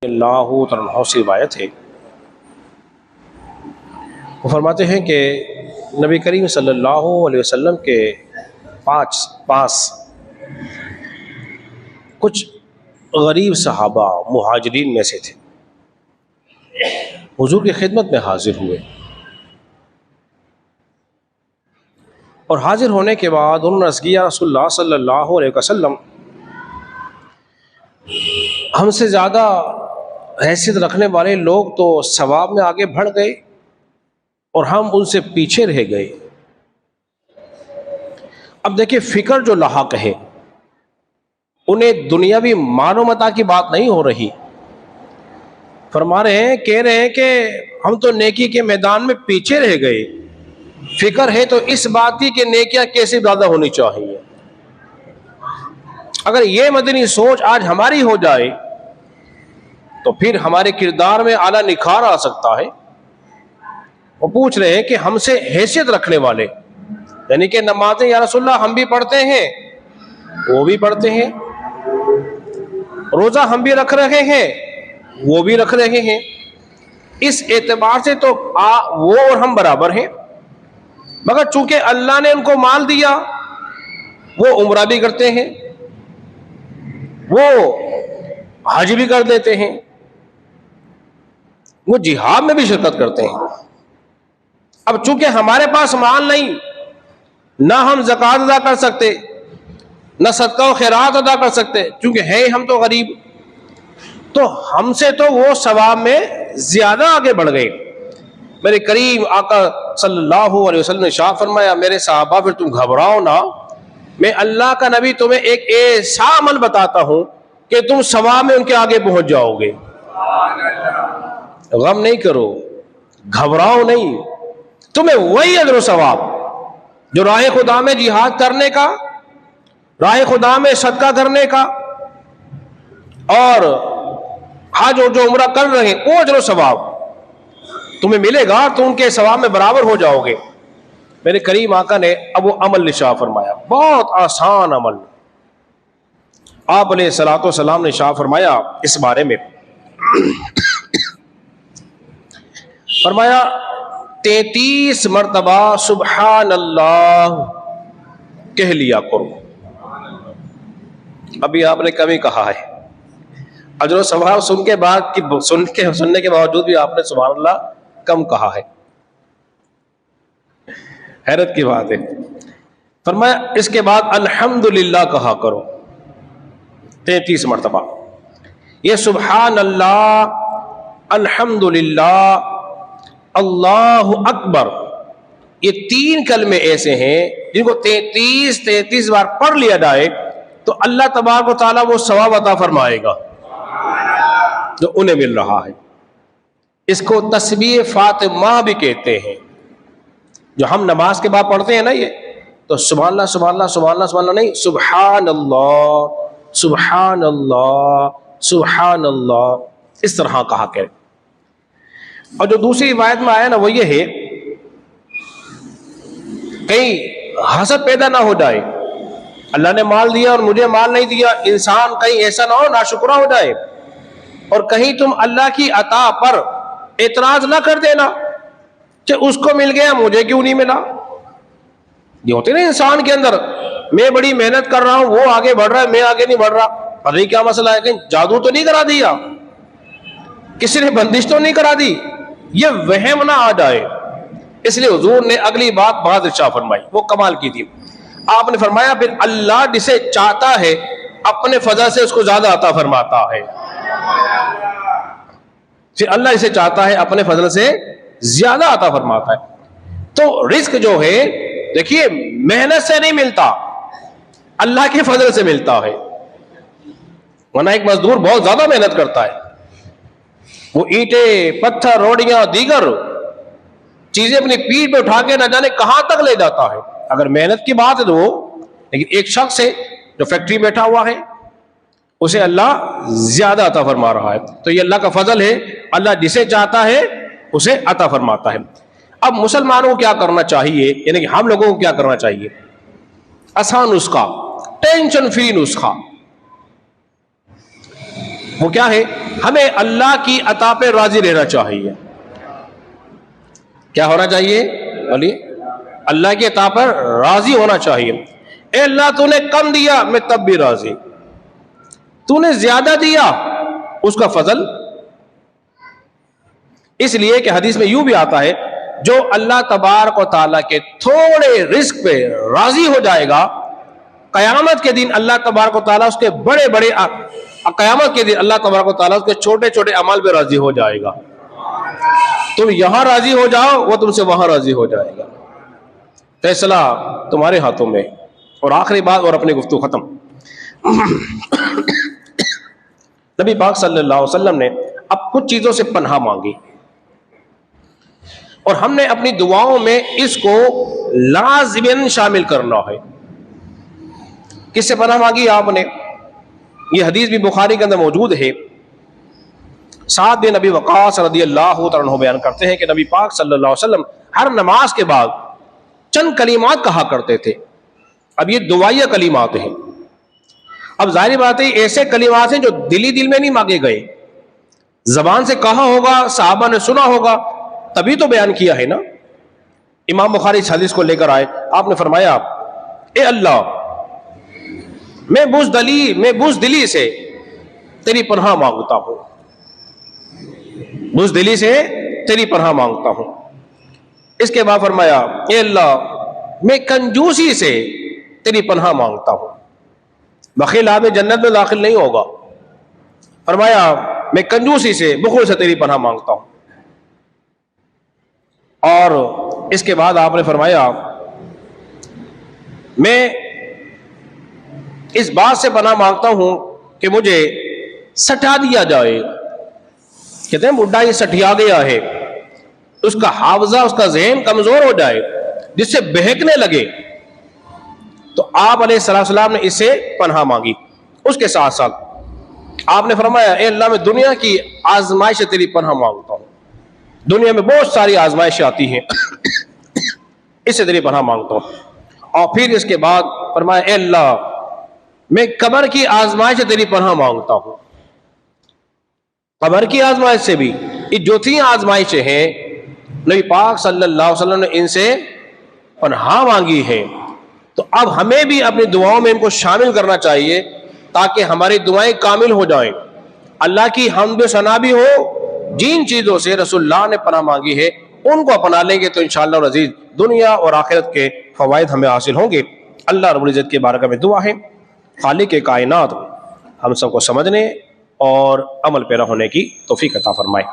अल्लाह से रिवायत है, वो फरमाते हैं कि नबी करीम सल्लल्लाहु अलैहि वसल्लम के पास कुछ गरीब सहाबा मुहाजिरीन में से थे। हुजूर की खिदमत में हाजिर हुए और हाजिर होने के बाद उन्होंने अर्ज़ किया, रसूलुल्लाह सल्लल्लाहु अलैहि वसल्लम, हमसे ज़्यादा हैसियत रखने वाले लोग तो सवाब में आगे बढ़ गए और हम उनसे पीछे रह गए। अब देखिए, फिक्र जो लाहक है, उन्हें दुनियावी मानो मता की बात नहीं हो रही। फरमा रहे हैं, कह रहे हैं कि हम तो नेकी के मैदान में पीछे रह गए। फिक्र है तो इस बात की कि नेकियां कैसे ज़्यादा होनी चाहिए। अगर ये मदनी सोच आज हमारी हो जाए तो फिर हमारे किरदार में आला निखार आ सकता है। वो पूछ रहे हैं कि हमसे हैसियत रखने वाले, यानी कि नमाजें या रसूलल्लाह हम भी पढ़ते हैं, वो भी पढ़ते हैं, रोजा हम भी रख रहे हैं, वो भी रख रहे हैं, इस एतबार से तो वो और हम बराबर हैं। मगर चूंकि अल्लाह ने उनको माल दिया, वो उम्रा भी करते हैं, वो हज भी कर देते हैं, वो जिहाद में भी शिरकत करते हैं। अब चूंकि हमारे पास माल नहीं, ना हम ज़कात अदा कर सकते, ना सदका और खैरात अदा कर सकते, चूंकि हैं हम तो गरीब, तो हमसे तो वो सवाब में ज्यादा आगे बढ़ गए। मेरे करीम आका सल्लल्लाहु अलैहि वसल्लम ने शाह फरमाया, मेरे साहबा फिर तुम घबराओ ना, मैं अल्लाह का नबी तुम्हें एक ऐसा अमल बताता हूं कि तुम सवाब में उनके आगे पहुंच जाओगे। गम नहीं करो, घबराओ नहीं, तुम्हें वही अजर सवाब जो राह खुदा में जिहाद करने का, राह खुदा में सदका करने का और हज और जो उम्रा कर रहे हैं, वो अजर सवाब तुम्हें मिलेगा, तो उनके सवाब में बराबर हो जाओगे। मेरे करीम आका ने अब वो अमल निशा फरमाया, बहुत आसान अमल। आप अलैहिस्सलातु वस्सलाम ने शाह फरमाया इस बारे में, फरमाया 33 मरतबा सुबहान अल्लाह कह लिया करो। अभी आपने कभी कहा है, अजर सवाब सुनने के बावजूद भी आपने सुभान अल्लाह कम कहा है। हैरत की बात है। फरमाया इसके बाद अल्हम्दुलिल्लाह कहा करो 33 मरतबा। ये सुबहान अल्लाह, अल्हम्दुलिल्लाह, अल्लाहु अकबर, ये 3 कलमे ऐसे हैं जिनको 33 बार पढ़ लिया जाए तो अल्लाह तबारक व तआला वो सवाब अता फरमाएगा जो उन्हें मिल रहा है। इसको तस्बीह फातिमा भी कहते हैं, जो हम नमाज के बाद पढ़ते हैं ना, ये तो सुभान अल्लाह सुभान अल्लाह सुभान अल्लाह सुभान अल्लाह नहीं, सुभान अल्लाह सुभान अल्लाह सुभान अल्लाह, इस तरह कहा करें। और जो दूसरी रिवायत में आया ना, वो ये है, कहीं हसद पैदा ना हो जाए, अल्लाह ने माल दिया और मुझे माल नहीं दिया, इंसान कहीं ऐसा ना हो नाशुक्रा हो जाए, और कहीं तुम अल्लाह की अता पर एतराज ना कर देना कि उसको मिल गया मुझे क्यों नहीं मिला। ये होते ना इंसान के अंदर, मैं बड़ी मेहनत कर रहा हूं, वो आगे बढ़ रहा है, मैं आगे नहीं बढ़ रहा, पता नहीं क्या मसला है, कहीं जादू तो नहीं करा दिया, किसी ने बंदिश तो नहीं करा दी, ये वहम ना आ जाए। इसलिए हुजूर ने अगली बात बहुत इरशाद फरमाई, वो कमाल की थी। आपने फरमाया फिर अल्लाह जिसे चाहता है अपने फजल से उसको ज्यादा अता फरमाता है। फिर अल्लाह जिसे चाहता है अपने फजल से ज्यादा अता फरमाता है। तो रिस्क जो है, देखिए, मेहनत से नहीं मिलता, अल्लाह के फजल से मिलता है। वरना एक मजदूर बहुत ज्यादा मेहनत करता है, वो ईंटें, पत्थर, रोड़ियां, दीगर चीजें अपनी पीठ पे उठा के न जाने कहां तक ले जाता है। अगर मेहनत की बात है तो वो, लेकिन एक शख्स है जो फैक्ट्री में बैठा हुआ है, उसे अल्लाह ज्यादा अता फरमा रहा है। तो ये अल्लाह का फजल है, अल्लाह जिसे चाहता है उसे अता फरमाता है। अब मुसलमानों को क्या करना चाहिए, यानी कि हम लोगों को क्या करना चाहिए? आसान नुस्खा, टेंशन फ्री नुस्खा। वो क्या है? हमें अल्लाह की अता पे राजी रहना चाहिए। क्या होना चाहिए? बोलिए, अल्लाह की अता पर राजी होना चाहिए। ए अल्लाह, तूने कम दिया मैं तब भी राजी, तूने ज्यादा दिया उसका फजल। इसलिए कि हदीस में यूं भी आता है, जो अल्लाह तबारक व तआला के थोड़े रिस्क पे राजी हो जाएगा, कयामत के दिन अल्लाह तबारक व तआला उसके बड़े बड़े कयामत के दिन अल्लाह तबारक व तआला उसके छोटे छोटे अमल पे राजी हो जाएगा। तुम यहां राजी हो जाओ, वो तुमसे वहां राजी हो जाएगा। फैसला तुम्हारे हाथों में। और आखिरी बात और अपनी गुफ्तगू खत्म। नबी पाक सल्लल्लाहु अलैहि वसल्लम ने अब कुछ चीजों से पनाह मांगी और हमने अपनी दुआओं में इसको लाज़िमन शामिल करना है। किससे पनाह मांगी आपने? ये हदीस भी बुखारी के अंदर मौजूद है। साद बिन नबी वक़ास रज़ियल्लाहु तआला अन्हु बयान करते हैं कि नबी पाक सल्लल्लाहु अलैहि वसल्लम हर नमाज के बाद चंद कलीमात कहा करते थे। अब ये दुआया कलीमात हैं। अब जाहिर बात है, ऐसे कलीमात हैं जो दिल में नहीं मांगे गए, जबान से कहा होगा, सहाबा ने सुना होगा, तभी तो बयान किया है ना। इमाम बुखारी इस हदीस को लेकर आए, आपने फरमाया, ए अल्लाह, मैं बुज़दिली से तेरी पनाह मांगता हूं, बुज़दिली से तेरी पनाह मांगता हूं। इसके बाद फरमाया, ए अल्लाह, मैं कंजूसी से तेरी पनाह मांगता हूं। बखील आदमी जन्नत में दाखिल नहीं होगा। फरमाया, मैं कंजूसी से, बुखल से तेरी पनाह मांगता हूं। और इसके बाद आपने फरमाया, मैं इस बात से पनाह मांगता हूं कि मुझे सटा दिया जाए। कहते हैं बुढ़ा ये सटिया गया है, उसका हावजा, उसका ज़हन कमजोर हो जाए, जिससे बहकने लगे। तो आप अलैहिस्सलाम ने इससे पनाह मांगी। उसके साथ साथ आपने फरमाया, ए अल्लाह, मैं दुनिया की आजमाइश से तेरी पनाह मांगता हूं। दुनिया में बहुत सारी आजमाइशें आती हैं, इससे तेरी पनाह मांगता हूं। और फिर इसके बाद फरमाया, ए अल्लाह, मैं कब्र की आजमाइश से तेरी पनाह मांगता हूं। कब्र की आजमाइश से भी, ये जो तीन आजमाइशें हैं, नबी पाक सल्लल्लाहु अलैहि वसल्लम ने इनसे पनाह मांगी है। तो अब हमें भी अपनी दुआओं में इनको शामिल करना चाहिए, ताकि हमारी दुआएं कामिल हो जाएं, अल्लाह की हम्द सना भी हो। जिन चीजों से रसूलुल्लाह ने पनाह मांगी है उनको अपना लेंगे तो इंशाअल्लाह अज़ीज़ दुनिया और आखिरत के फवाइद हमें हासिल होंगे। अल्लाह रब्बुल इज़्ज़त की बारगाह में दुआ है, खालिक के कायनात हम सबको समझने और अमल पैरा होने की तौफीक अता फरमाए।